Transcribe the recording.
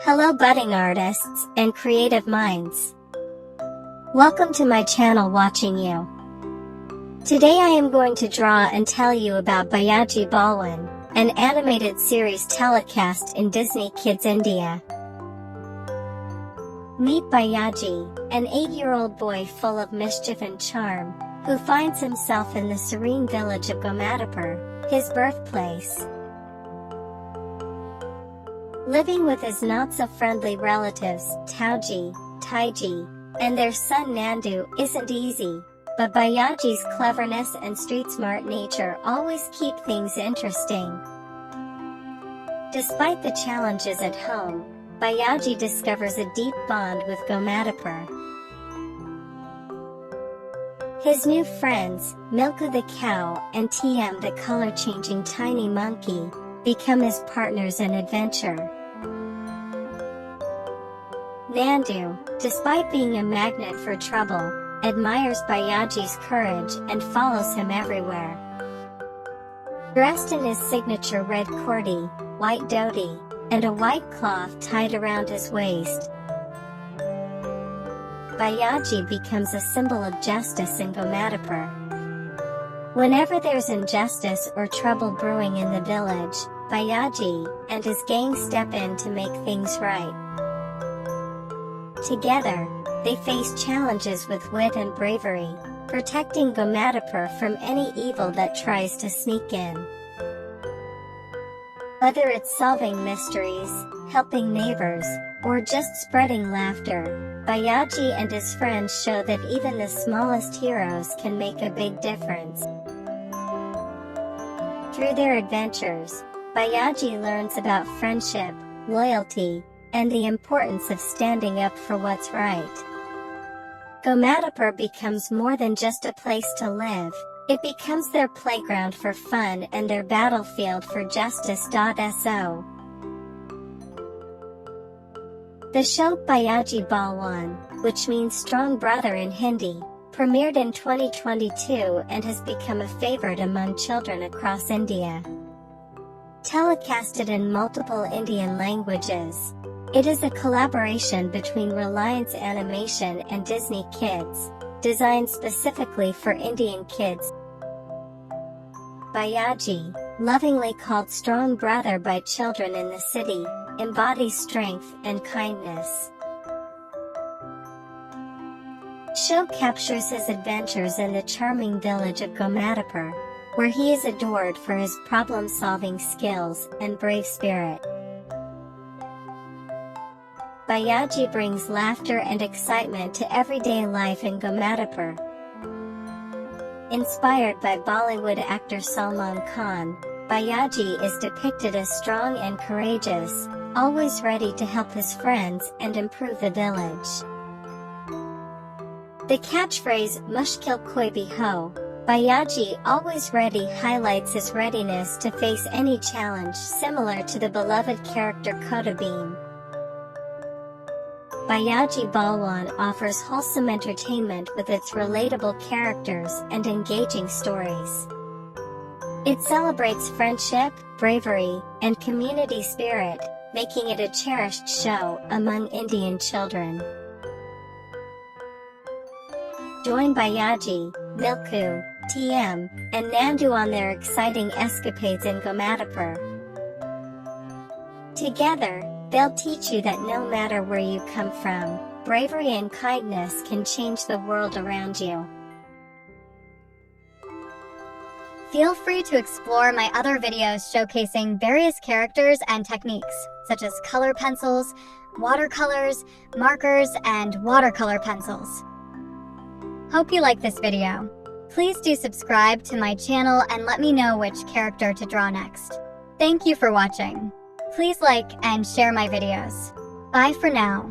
Hello budding artists and creative minds. Welcome to my channel Watching You. Today I am going to draw and tell you about Bhaiyyaji Balwan, an animated series telecast in Disney Kids India. Meet Bhaiyyaji, an 8-year-old boy full of mischief and charm, who finds himself in the serene village of Gomatapur, his birthplace. Living with his not-so-friendly relatives, Tauji, Taiji, and their son Nandu isn't easy, but Bhaiyyaji's cleverness and street-smart nature always keep things interesting. Despite the challenges at home, Bhaiyyaji discovers a deep bond with Gomatapur. His new friends, Milka the cow and TM the color-changing tiny monkey, become his partners in adventure. Nandu, despite being a magnet for trouble, admires Bhaiyyaji's courage and follows him everywhere. Dressed in his signature red kurti, white dhoti, and a white cloth tied around his waist, Bhaiyyaji becomes a symbol of justice in Gomatapur. Whenever there's injustice or trouble brewing in the village, Bhaiyyaji and his gang step in to make things right. Together, they face challenges with wit and bravery, protecting Gomatapur from any evil that tries to sneak in. Whether it's solving mysteries, helping neighbors, or just spreading laughter, Bhaiyyaji and his friends show that even the smallest heroes can make a big difference. Through their adventures, Bhaiyyaji learns about friendship, loyalty, and the importance of standing up for what's right. Gomatapur becomes more than just a place to live, it becomes their playground for fun and their battlefield for justice. So, the show Bhaiyyaji Balwan, which means strong brother in Hindi, premiered in 2022 and has become a favorite among children across India. Telecasted in multiple Indian languages, it is a collaboration between Reliance Animation and Disney Kids, designed specifically for Indian kids. Bhaiyyaji, lovingly called strong brother by children in the city, embodies strength and kindness. Show captures his adventures in the charming village of Gomatapur, where he is adored for his problem-solving skills and brave spirit. Bhaiyyaji brings laughter and excitement to everyday life in Gomatapur. Inspired by Bollywood actor Salman Khan, Bhaiyyaji is depicted as strong and courageous, always ready to help his friends and improve the village. The catchphrase "Mushkil koi bhi ho," Bhaiyyaji always ready highlights his readiness to face any challenge, similar to the beloved character Kota Beam. Bhaiyyaji Balwan offers wholesome entertainment with its relatable characters and engaging stories. It celebrates friendship, bravery, and community spirit, making it a cherished show among Indian children. Join Bhaiyyaji, Milku, TM, and Nandu on their exciting escapades in Gomatapur. Together, they'll teach you that no matter where you come from, bravery and kindness can change the world around you. Feel free to explore my other videos showcasing various characters and techniques, such as color pencils, watercolors, markers, and watercolor pencils. Hope you like this video. Please do subscribe to my channel and let me know which character to draw next. Thank you for watching. Please like and share my videos. Bye for now.